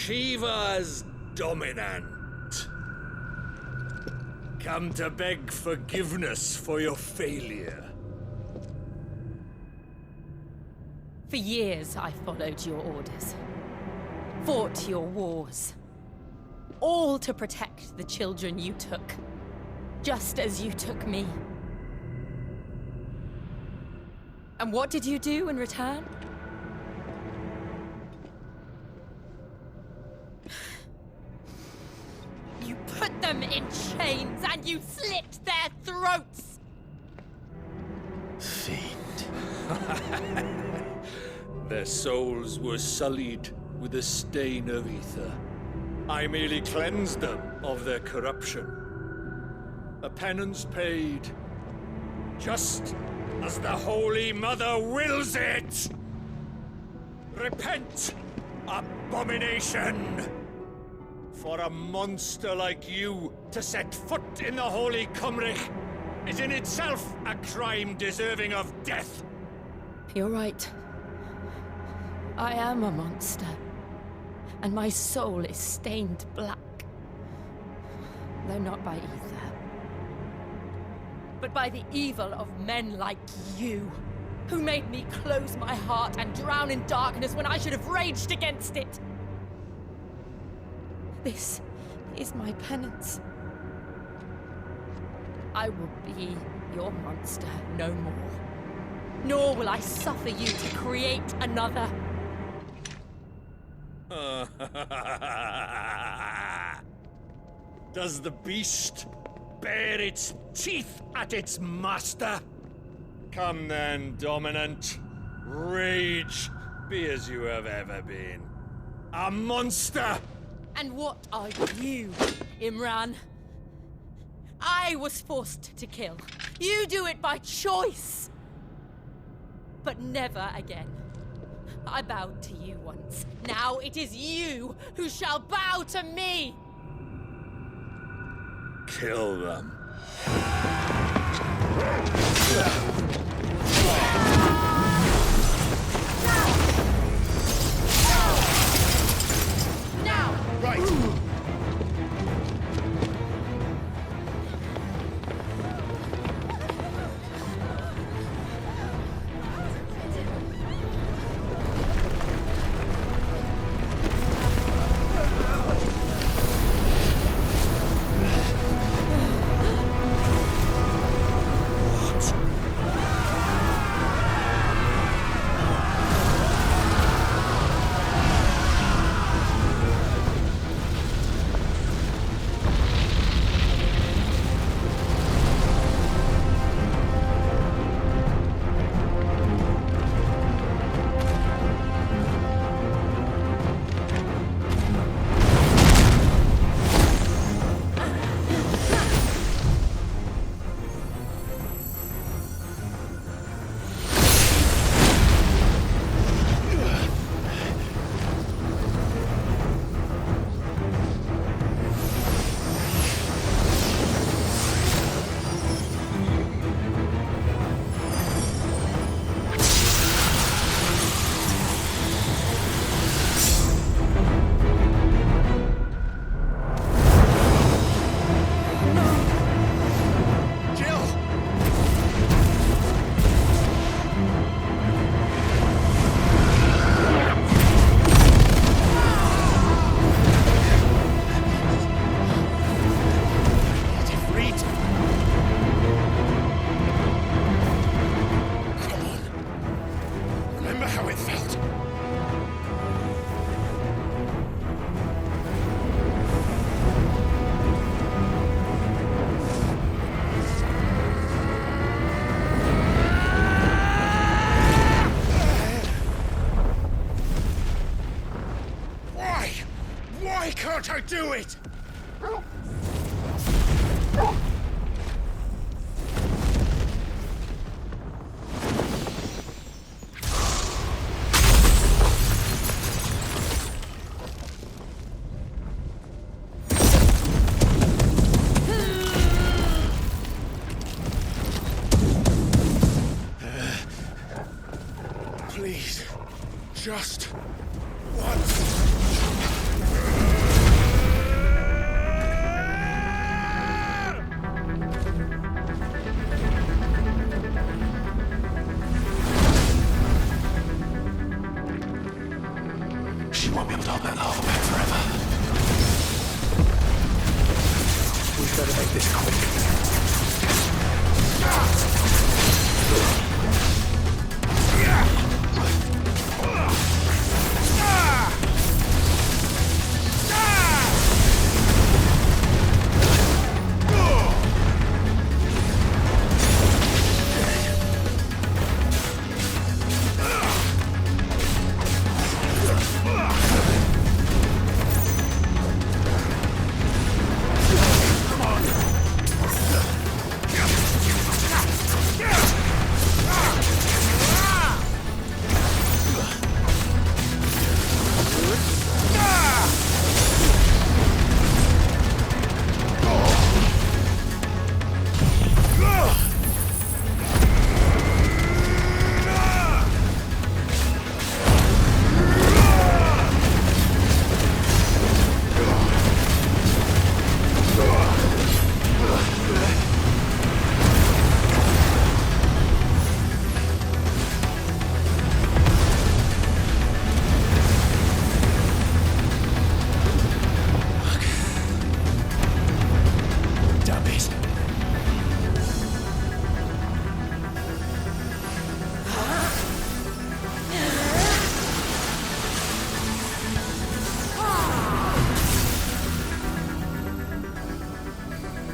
Shiva's dominant. Come to beg forgiveness for your failure. For years, I followed your orders. Fought your wars. All to protect the children you took. Just as you took me. And what did you do in return? You put them in chains and you slit their throats! Fiend. Their souls were sullied with the stain of ether. I merely cleansed them of their corruption. A penance paid, just as the Holy Mother wills it! Repent, abomination! For a monster like you to set foot in the Holy Cymric is in itself a crime deserving of death. You're right. I am a monster. And my soul is stained black. Though not by ether. But by the evil of men like you, who made me close my heart and drown in darkness when I should have raged against it. This is my penance. I will be your monster no more. Nor will I suffer you to create another. Does the beast bare its teeth at its master? Come then, dominant. Rage, be as you have ever been. A monster! And what are you, Imran? I was forced to kill. You do it by choice. But never again. I bowed to you once. Now it is you who shall bow to me! Kill them. Now! Right! can't I do it? Please, just once. She won't be able to hold that lava back forever. We better make this quick.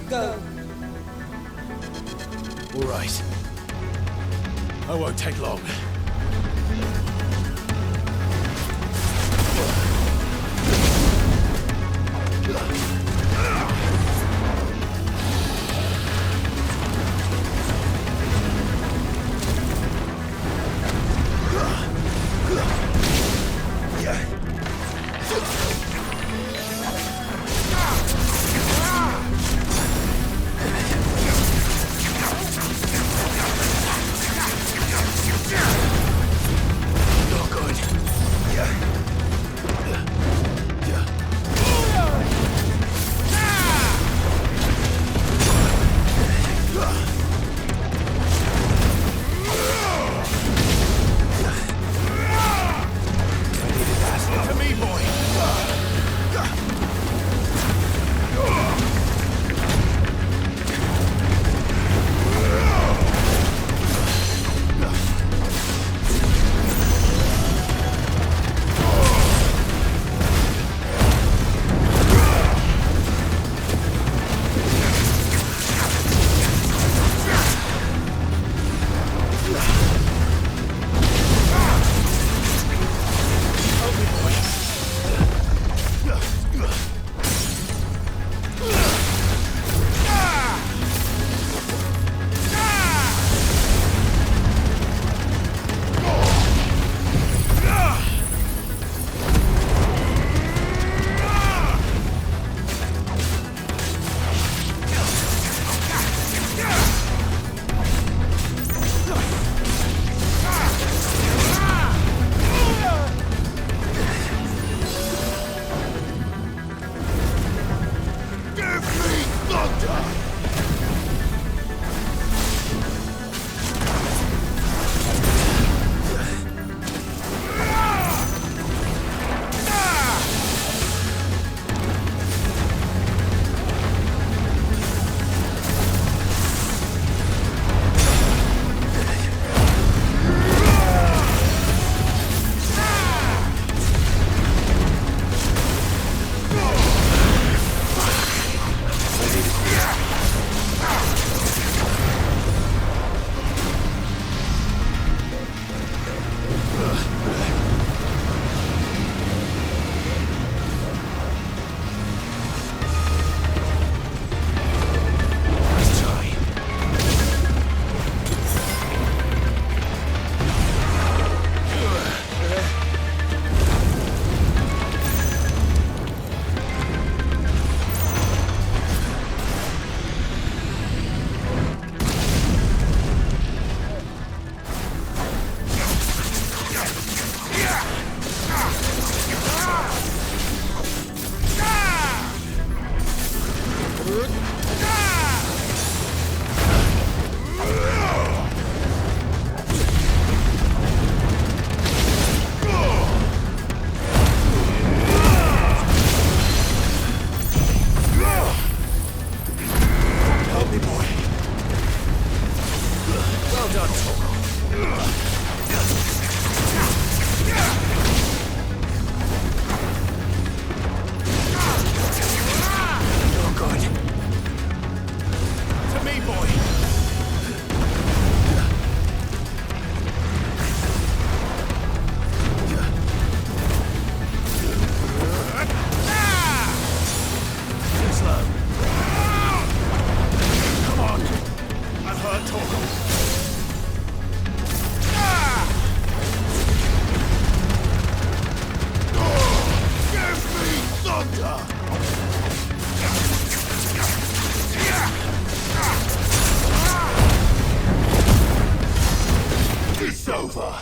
Go. All right. I won't take long. Yeah! Counter! It's over!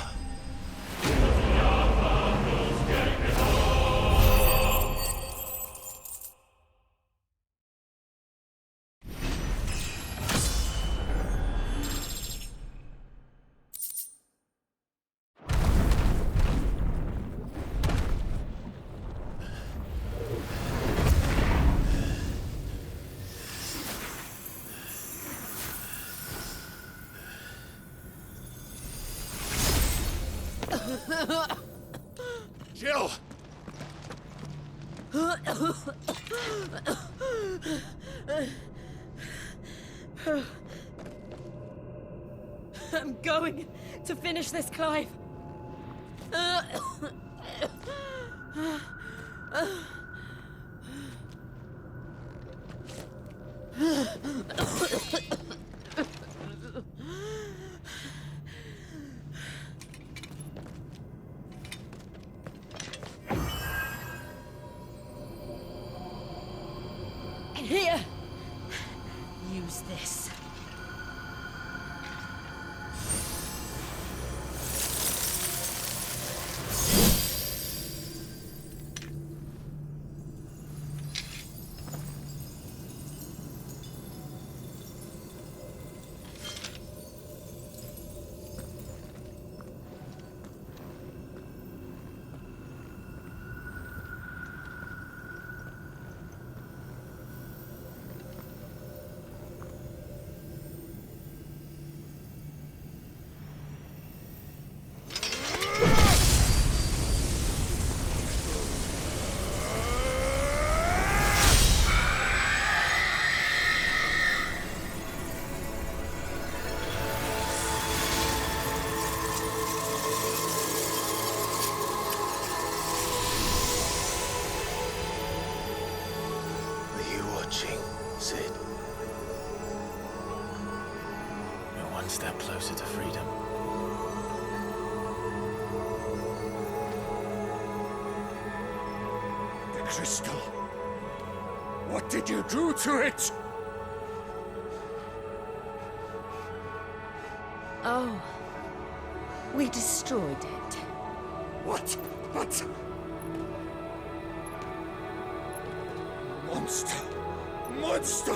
Jill! I'm going to finish this, Clive. Here! Use this. Sid. You're one step closer to freedom. The crystal. What did you do to it? Oh. We destroyed it. What? But... Monster! Monster!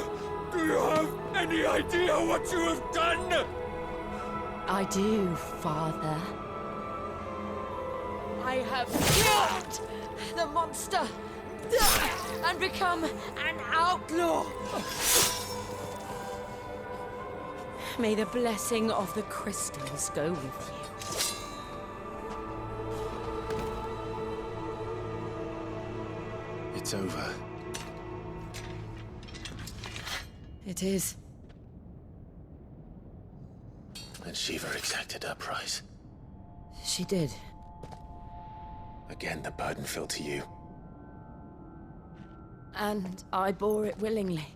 Do you have any idea what you have done? I do, Father. I have killed the monster and become an outlaw. May the blessing of the crystals go with you. It's over. It is. And Shiva exacted her price. She did. Again, the burden fell to you. And I bore it willingly.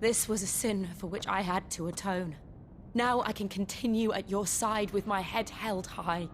This was a sin for which I had to atone. Now I can continue at your side with my head held high.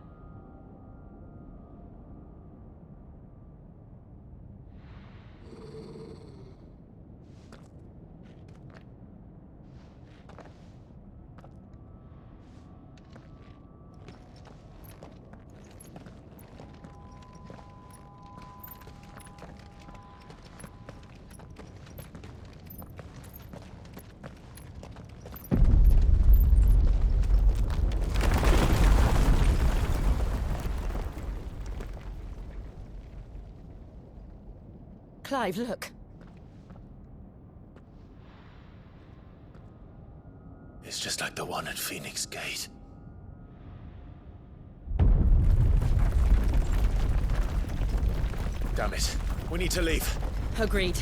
Clive, look. It's just like the one at Phoenix Gate. Damn it. We need to leave. Agreed.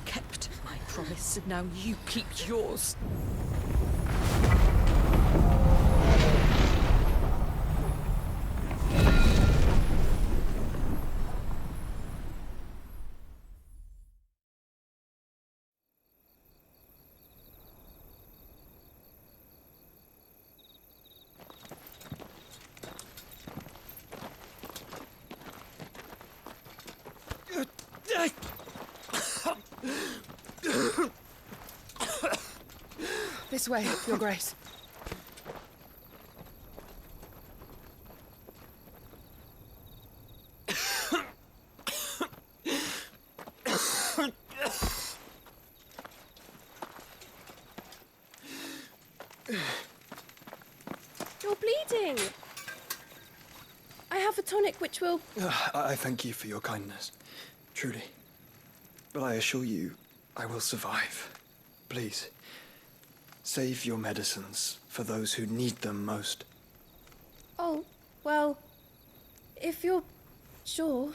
kept my promise, and now you keep yours. This way, Your Grace. You're bleeding. I have a tonic which will... I thank you for your kindness, truly. But I assure you, I will survive. Please, save your medicines for those who need them most. Oh, well, if you're sure...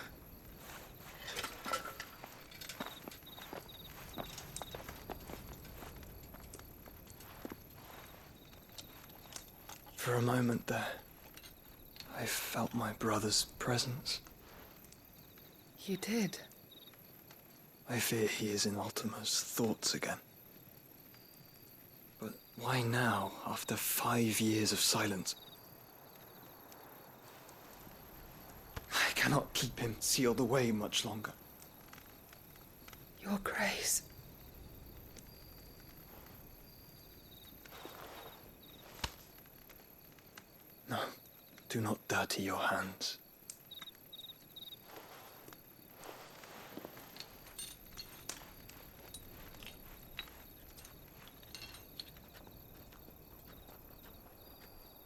For a moment there, I felt my brother's presence. You did? I fear he is in Ultima's thoughts again. But why now, after 5 years of silence? I cannot keep him sealed away much longer. Your Grace. No, do not dirty your hands.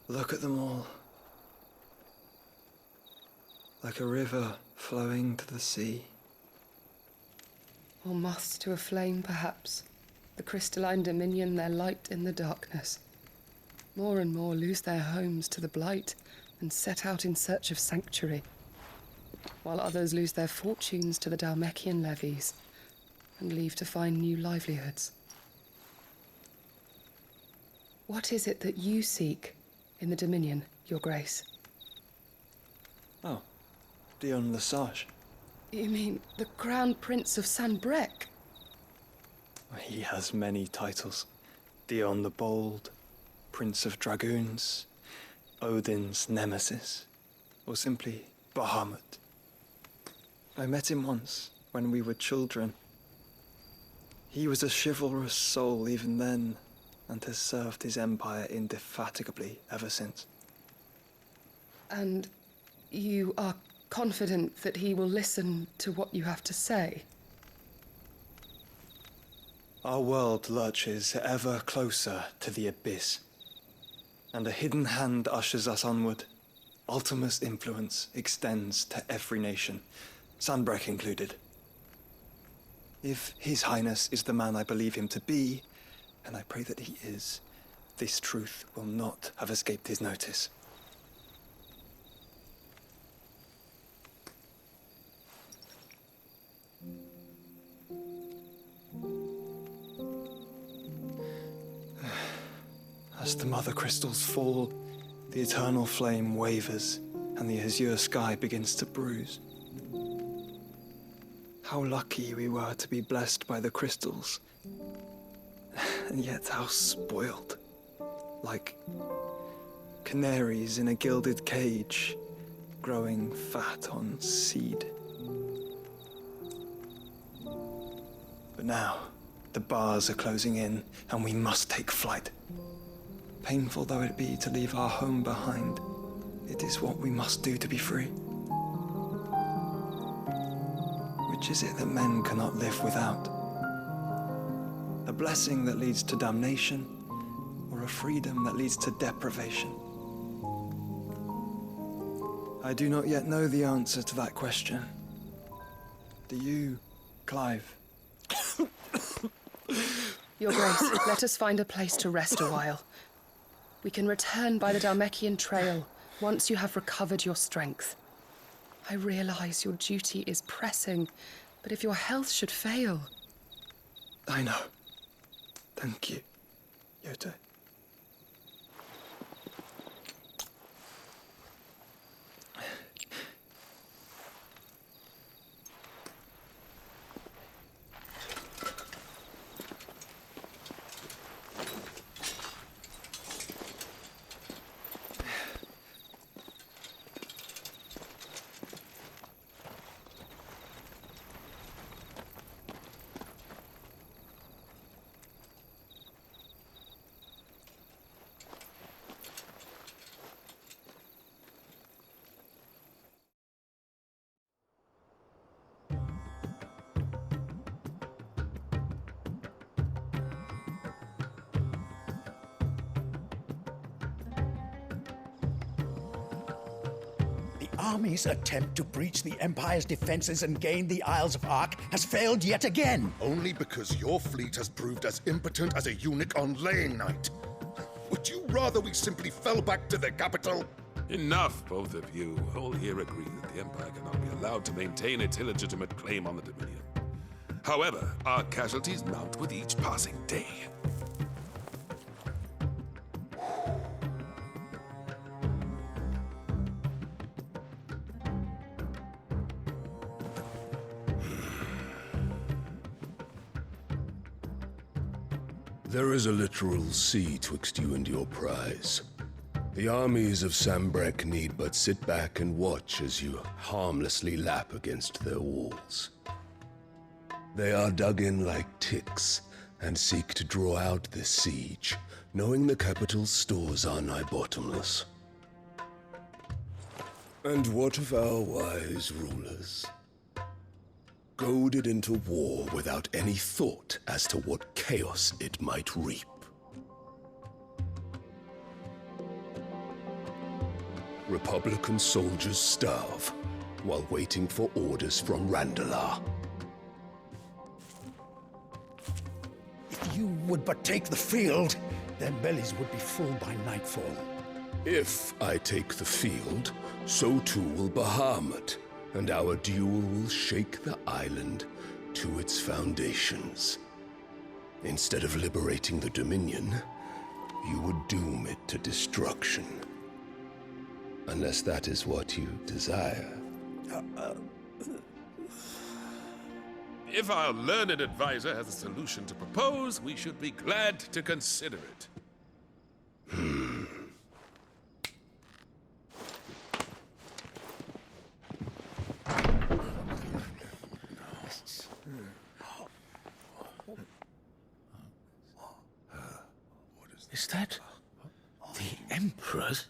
Look at them all. Like a river flowing to the sea. Or moths to a flame, perhaps. The crystalline dominion their light in the darkness. More and more lose their homes to the blight and set out in search of sanctuary, while others lose their fortunes to the Dhalmekian levies and leave to find new livelihoods. What is it that you seek in the Dominion, Your Grace? Oh, Dion Lesage. You mean the Crown Prince of Sanbreque? He has many titles. Dion the Bold, Prince of Dragoons, Odin's Nemesis, or simply Bahamut. I met him once, when we were children. He was a chivalrous soul even then, and has served his empire indefatigably ever since. And you are confident that he will listen to what you have to say? Our world lurches ever closer to the abyss, and a hidden hand ushers us onward. Ultima's influence extends to every nation, Sanbreque included. If His Highness is the man I believe him to be, and I pray that he is, this truth will not have escaped his notice. As the mother crystals fall, the eternal flame wavers, and the azure sky begins to bruise. How lucky we were to be blessed by the crystals, and yet how spoiled. Like canaries in a gilded cage, growing fat on seed. But now, the bars are closing in, and we must take flight. Painful though it be to leave our home behind, it is what we must do to be free. Which is it that men cannot live without? A blessing that leads to damnation, or a freedom that leads to deprivation? I do not yet know the answer to that question. Do you, Clive? Your Grace, let us find a place to rest a while. We can return by the Dhalmekian trail once you have recovered your strength. I realize your duty is pressing, but if your health should fail... I know. Thank you, Yote. The army's attempt to breach the Empire's defenses and gain the Isles of Ark has failed yet again. Only because your fleet has proved as impotent as a eunuch on laying night. Would you rather we simply fell back to the capital? Enough, both of you. All here agree that the Empire cannot be allowed to maintain its illegitimate claim on the Dominion. However, our casualties mount with each passing day. There is a literal sea twixt you and your prize. The armies of Sambrek need but sit back and watch as you harmlessly lap against their walls. They are dug in like ticks and seek to draw out this siege, knowing the capital's stores are nigh bottomless. And what of our wise rulers? Goaded into war without any thought as to what chaos it might reap. Republican soldiers starve while waiting for orders from Randalar. If you would but take the field, their bellies would be full by nightfall. If I take the field, so too will Bahamut, and our duel will shake the island to its foundations. Instead of liberating the Dominion, you would doom it to destruction. Unless that is what you desire. If our learned advisor has a solution to propose, we should be glad to consider it. Is that the Emperor's?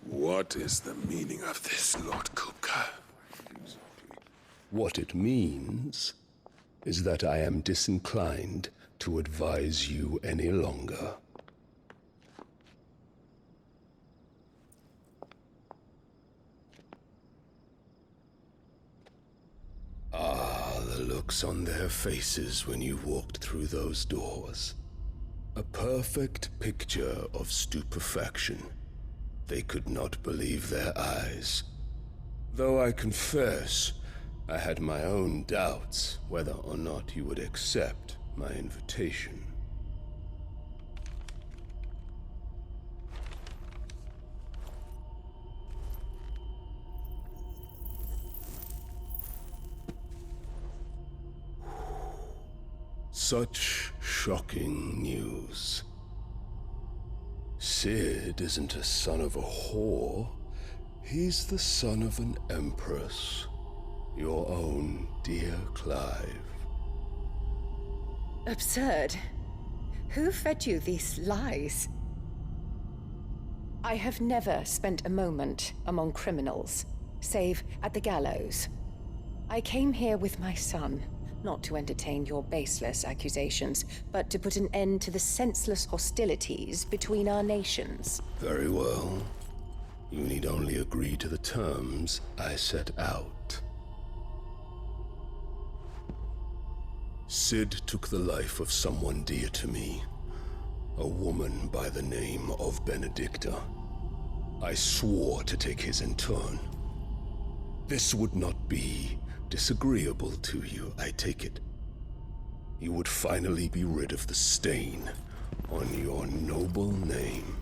What is the meaning of this, Lord Kupka? What it means is that I am disinclined to advise you any longer. The looks on their faces when you walked through those doors. A perfect picture of stupefaction. They could not believe their eyes. Though I confess, I had my own doubts whether or not you would accept my invitation. Such shocking news. Sid isn't a son of a whore. He's the son of an empress. Your own dear Clive. Absurd. Who fed you these lies? I have never spent a moment among criminals, save at the gallows. I came here with my son, not to entertain your baseless accusations, but to put an end to the senseless hostilities between our nations. Very well. You need only agree to the terms I set out. Sid took the life of someone dear to me, a woman by the name of Benedicta. I swore to take his in turn. This would not be disagreeable to you, I take it. You would finally be rid of the stain on your noble name.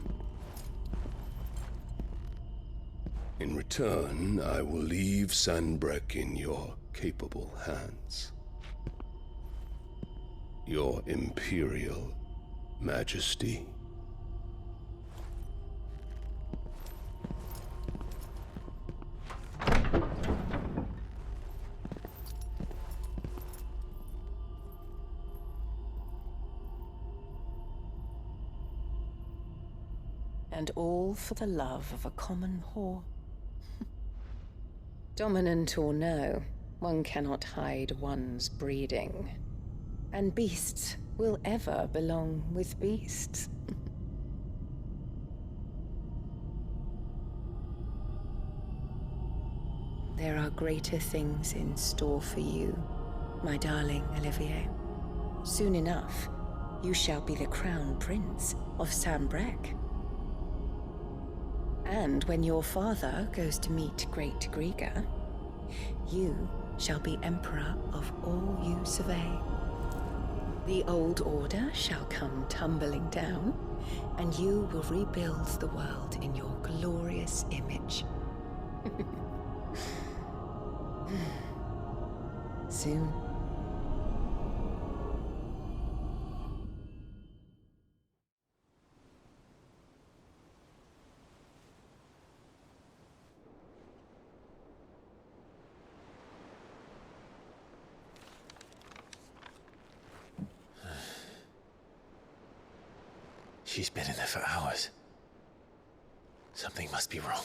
In return, I will leave Sanbreque in your capable hands. Your Imperial Majesty. And all for the love of a common whore. Dominant or no, one cannot hide one's breeding. And beasts will ever belong with beasts. There are greater things in store for you, my darling Olivier. Soon enough, you shall be the crown prince of Sanbreque. And when your father goes to meet Great Griga, you shall be emperor of all you survey. The old order shall come tumbling down, and you will rebuild the world in your glorious image. Soon. She's been in there for hours. Something must be wrong.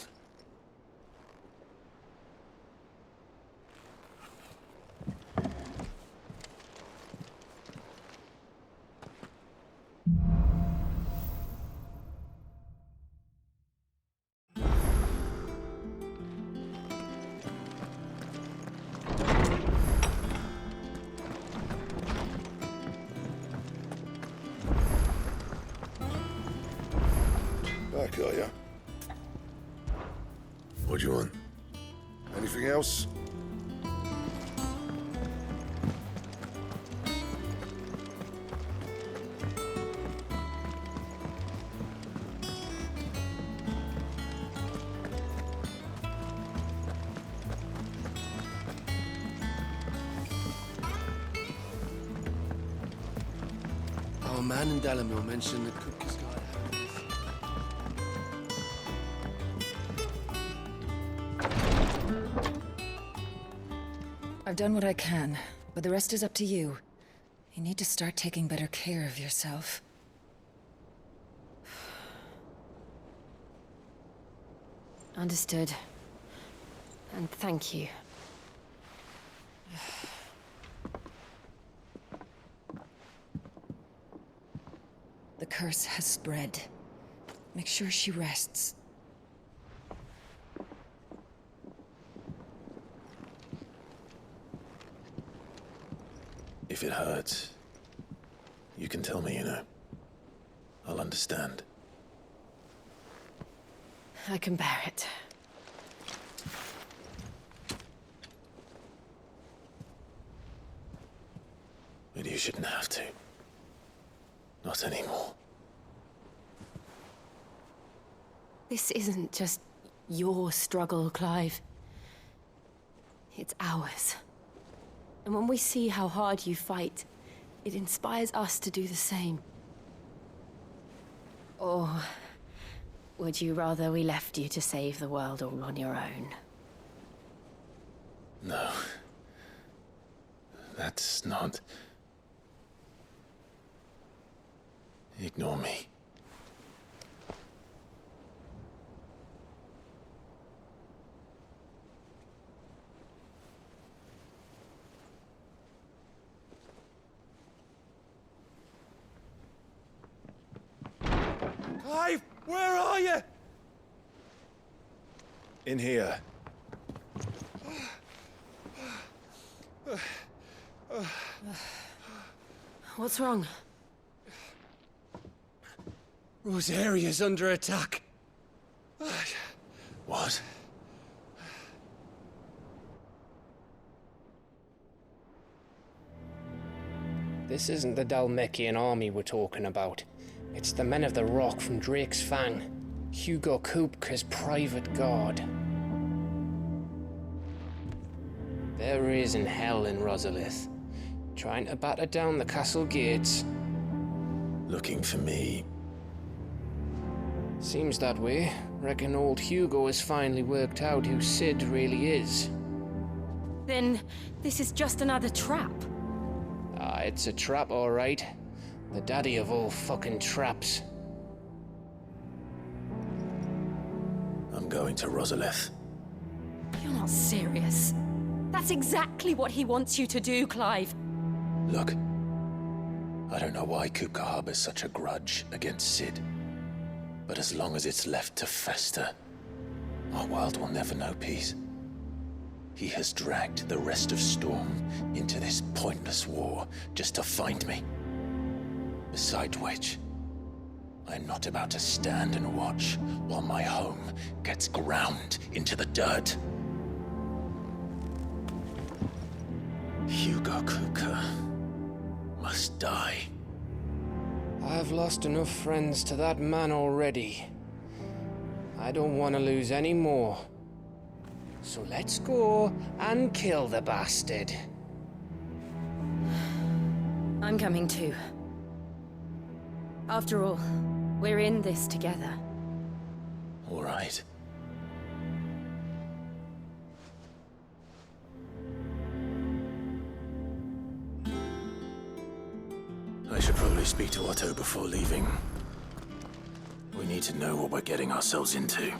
Back, are ya? What do you want? Anything else? Our man in Dalamil mentioned that Cook has got I've done what I can, but the rest is up to you. You need to start taking better care of yourself. Understood. And thank you. The curse has spread. Make sure she rests. If it hurts, you can tell me, you know. I'll understand. I can bear it. But you shouldn't have to. Not anymore. This isn't just your struggle, Clive. It's ours. And when we see how hard you fight, it inspires us to do the same. Or would you rather we left you to save the world all on your own? No. That's not... Ignore me. Clive, where are you? In here. What's wrong? Rosaria's under attack. What? This isn't the Dalmekian army we're talking about. It's the Men of the Rock from Drake's Fang, Hugo Kupka's private guard. There is in hell in Rosalith, trying to batter down the castle gates. Looking for me? Seems that way. Reckon old Hugo has finally worked out who Sid really is. Then this is just another trap. Ah, it's a trap, all right. The daddy of all fucking traps. I'm going to Rosalith. You're not serious. That's exactly what he wants you to do, Clive. Look, I don't know why Kupka harbors such a grudge against Sid. But as long as it's left to fester, our world will never know peace. He has dragged the rest of Storm into this pointless war just to find me. Besides which, I'm not about to stand and watch while my home gets ground into the dirt. Hugo Kupka must die. I've lost enough friends to that man already. I don't want to lose any more. So let's go and kill the bastard. I'm coming too. After all, we're in this together. All right. I should probably speak to Otto before leaving. We need to know what we're getting ourselves into.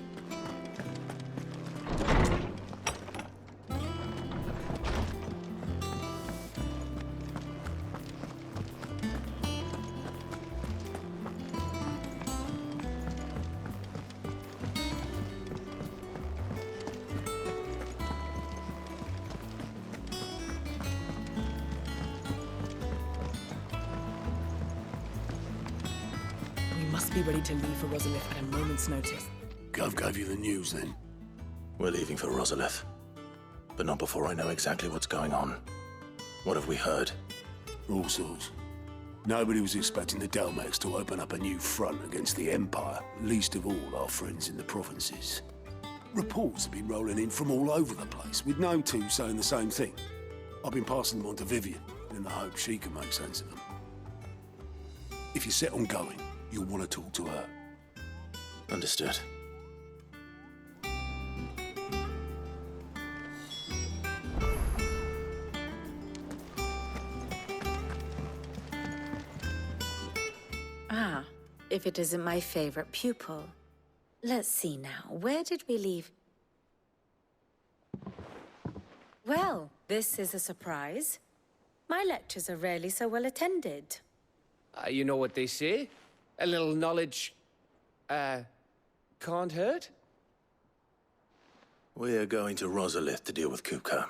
Be ready to leave for Rosalith at a moment's notice. Gov gave you the news then? We're leaving for Rosalith, but not before I know exactly what's going on. What have we heard? All sorts. Nobody was expecting the Dalmeks to open up a new front against the Empire, least of all our friends in the provinces. Reports have been rolling in from all over the place, with no two saying the same thing. I've been passing them on to Vivian, in the hope she can make sense of them. If you're set on going, you'll want to talk to her. Understood. Ah, if it isn't my favorite pupil. Let's see now, where did we leave? Well, this is a surprise. My lectures are rarely so well attended. You know what they say? A little knowledge, can't hurt? We're going to Rosalith to deal with Kupka.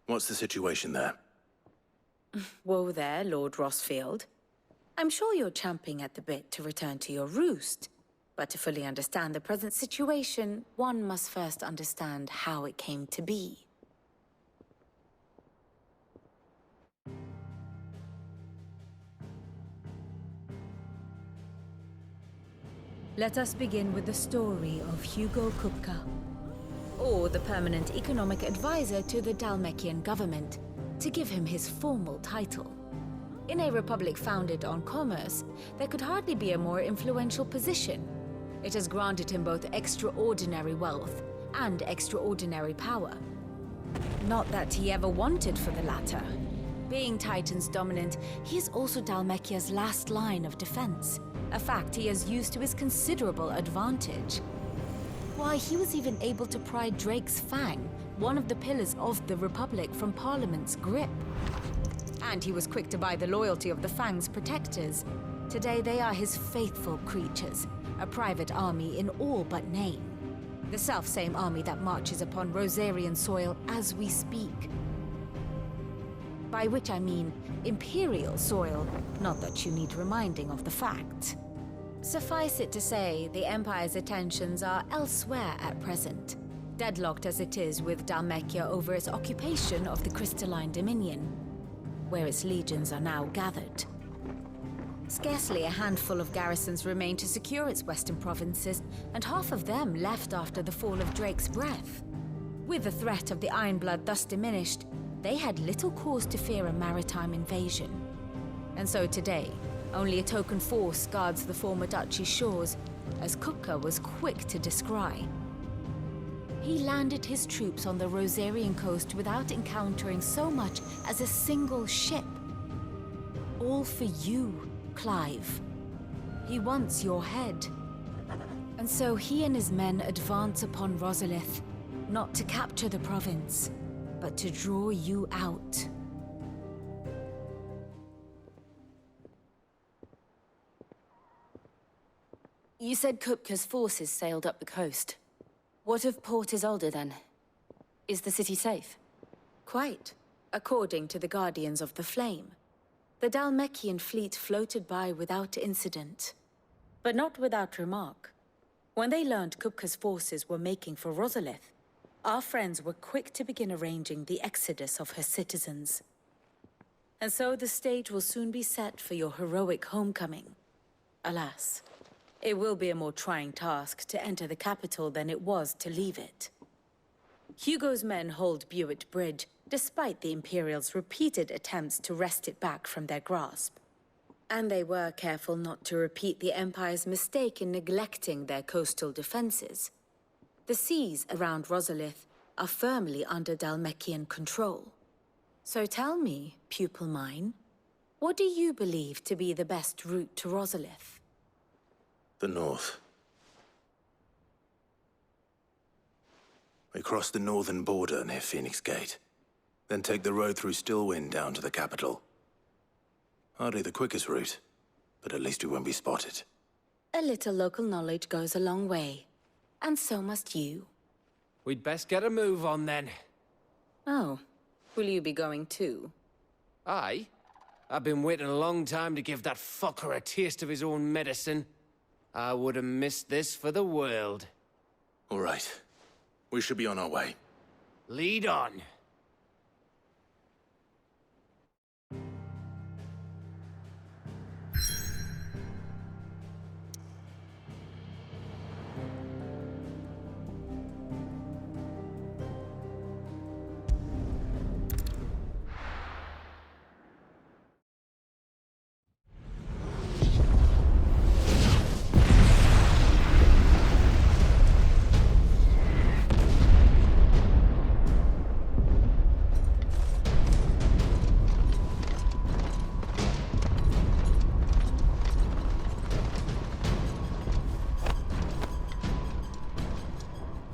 What's the situation there? Whoa there, Lord Rossfield. I'm sure you're champing at the bit to return to your roost. But to fully understand the present situation, one must first understand how it came to be. Let us begin with the story of Hugo Kupka, or the permanent economic advisor to the Dalmekian government, to give him his formal title. In a republic founded on commerce, there could hardly be a more influential position. It has granted him both extraordinary wealth and extraordinary power. Not that he ever wanted for the latter. Being Titan's dominant, he is also Dalmekia's last line of defense, a fact he has used to his considerable advantage. Why, he was even able to pry Drake's Fang, one of the pillars of the Republic, from Parliament's grip. And he was quick to buy the loyalty of the Fang's protectors. Today they are his faithful creatures, a private army in all but name. The self-same army that marches upon Rosarian soil as we speak. By which I mean Imperial soil, not that you need reminding of the fact. Suffice it to say, the Empire's attentions are elsewhere at present, deadlocked as it is with Dhalmekia over its occupation of the Crystalline Dominion, where its legions are now gathered. Scarcely a handful of garrisons remain to secure its western provinces, and half of them left after the fall of Drake's Breath. With the threat of the Ironblood thus diminished, they had little cause to fear a maritime invasion. And so today, only a token force guards the former duchy's shores, as Kupka was quick to descry. He landed his troops on the Rosarian coast without encountering so much as a single ship. All for you, Clive. He wants your head. And so he and his men advance upon Rosalith, not to capture the province, but to draw you out. You said Kupka's forces sailed up the coast. What of Port Isolde, then? Is the city safe? Quite, according to the Guardians of the Flame. The Dhalmekian fleet floated by without incident. But not without remark. When they learned Kupka's forces were making for Rosalith, our friends were quick to begin arranging the exodus of her citizens. And so the stage will soon be set for your heroic homecoming. Alas, it will be a more trying task to enter the capital than it was to leave it. Hugo's men hold Buet Bridge, despite the Imperials' repeated attempts to wrest it back from their grasp. And they were careful not to repeat the Empire's mistake in neglecting their coastal defenses. The seas around Rosalith are firmly under Dhalmekian control. So tell me, pupil mine, what do you believe to be the best route to Rosalith? The north. We cross the northern border near Phoenix Gate, then take the road through Stillwind down to the capital. Hardly the quickest route, but at least we won't be spotted. A little local knowledge goes a long way, and so must you. We'd best get a move on then. Oh, will you be going too? Aye. I've been waiting a long time to give that fucker a taste of his own medicine. I would have missed this for the world. All right. We should be on our way. Lead on.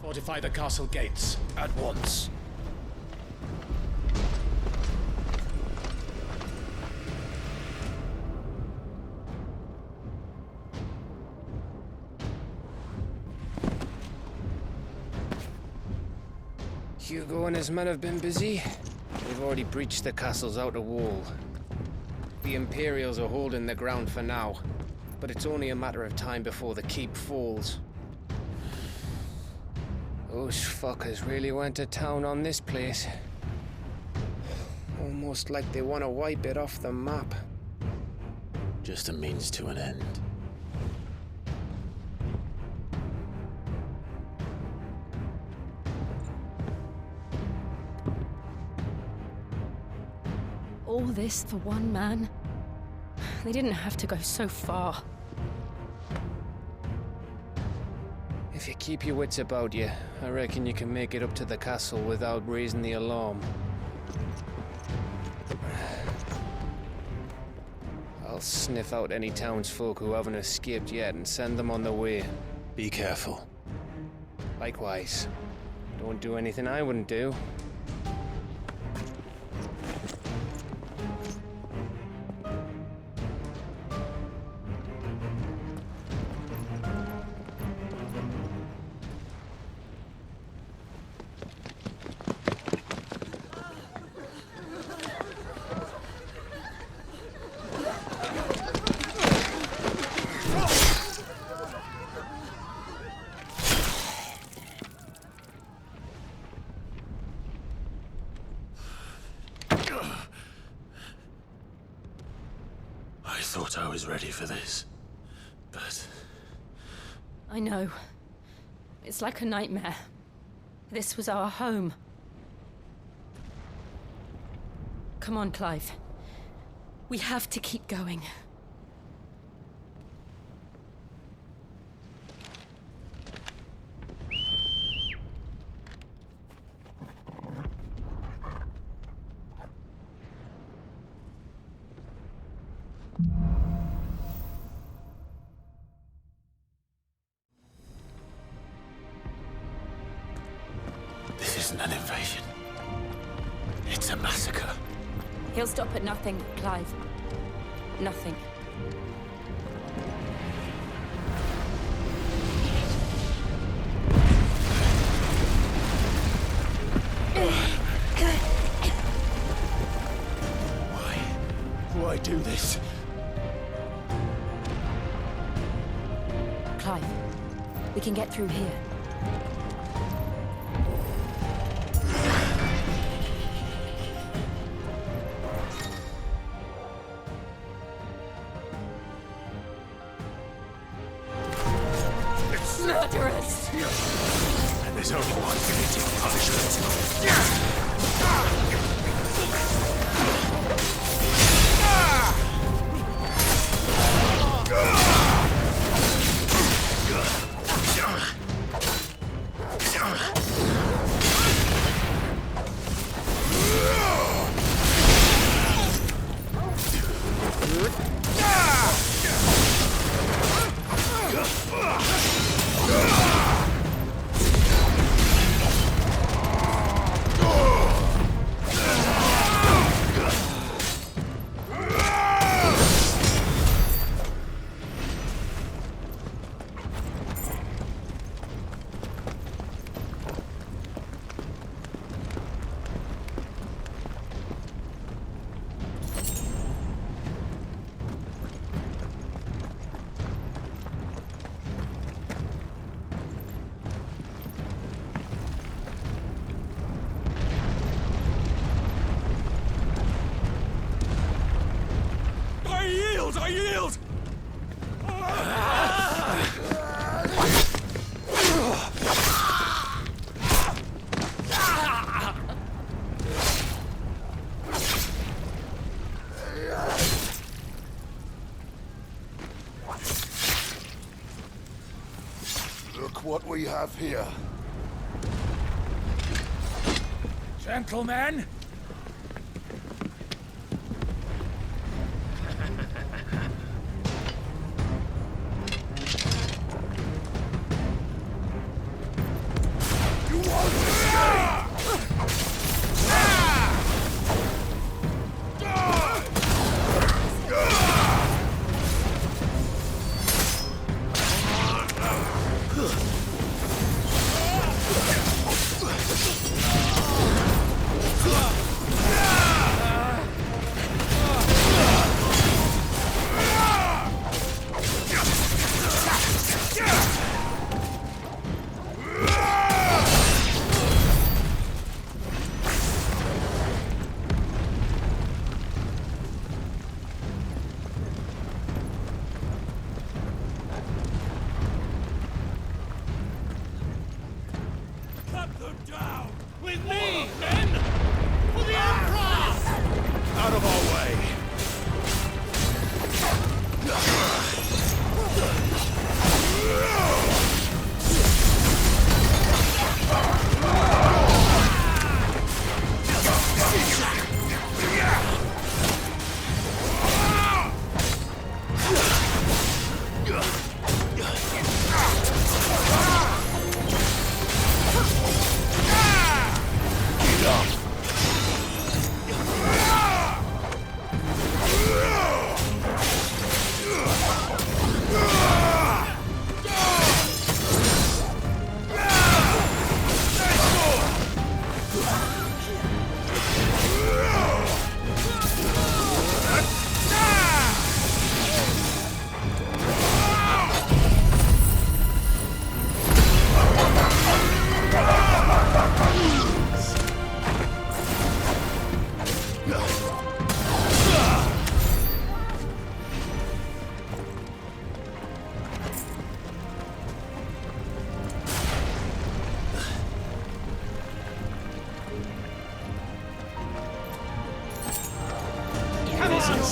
Fortify the castle gates at once. Hugo and his men have been busy. They've already breached the castle's outer wall. The Imperials are holding the ground for now, but it's only a matter of time before the keep falls. Those fuckers really went to town on this place. Almost like they want to wipe it off the map. Just a means to an end. All this for one man? They didn't have to go so far. If you keep your wits about you, I reckon you can make it up to the castle without raising the alarm. I'll sniff out any townsfolk who haven't escaped yet and send them on their way. Be careful. Likewise. Don't do anything I wouldn't do. thought I was ready for this, but... I know. It's like a nightmare. This was our home. Come on, Clive. We have to keep going. This isn't an invasion. It's a massacre. He'll stop at nothing, Clive. Nothing. Why do this? Clive, we can get through here. Murderers! And there's only one fitting punishment. I yield! Look what we have here. Gentlemen!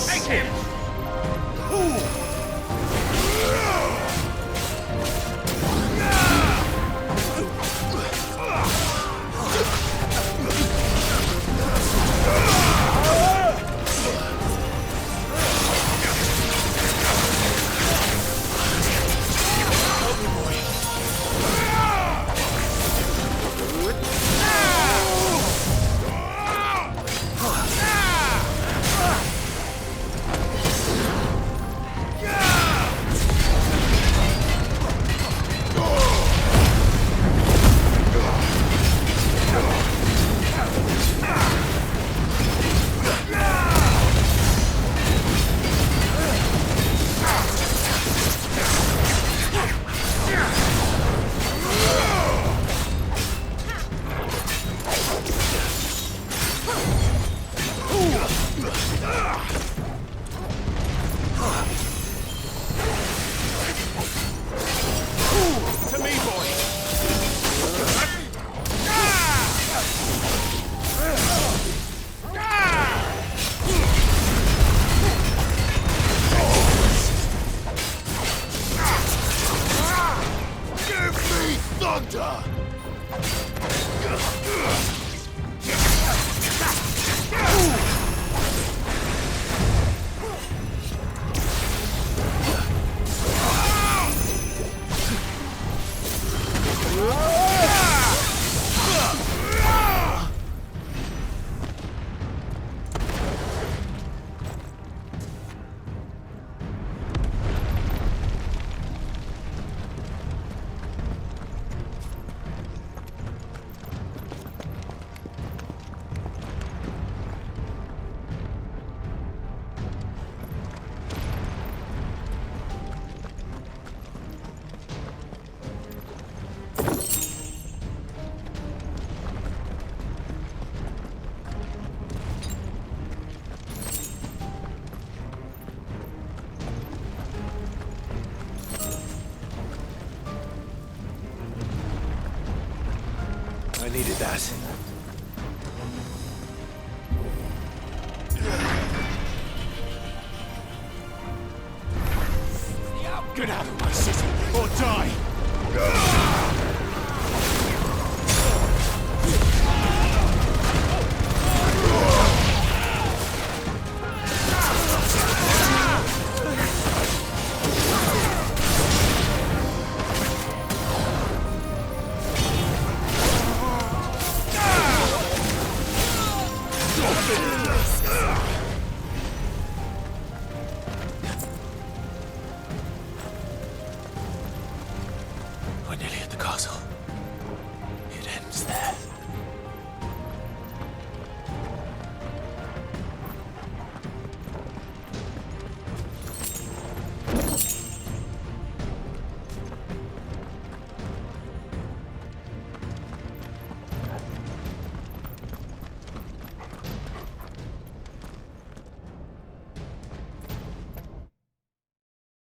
Take him! I needed that. Get out of my city, or die!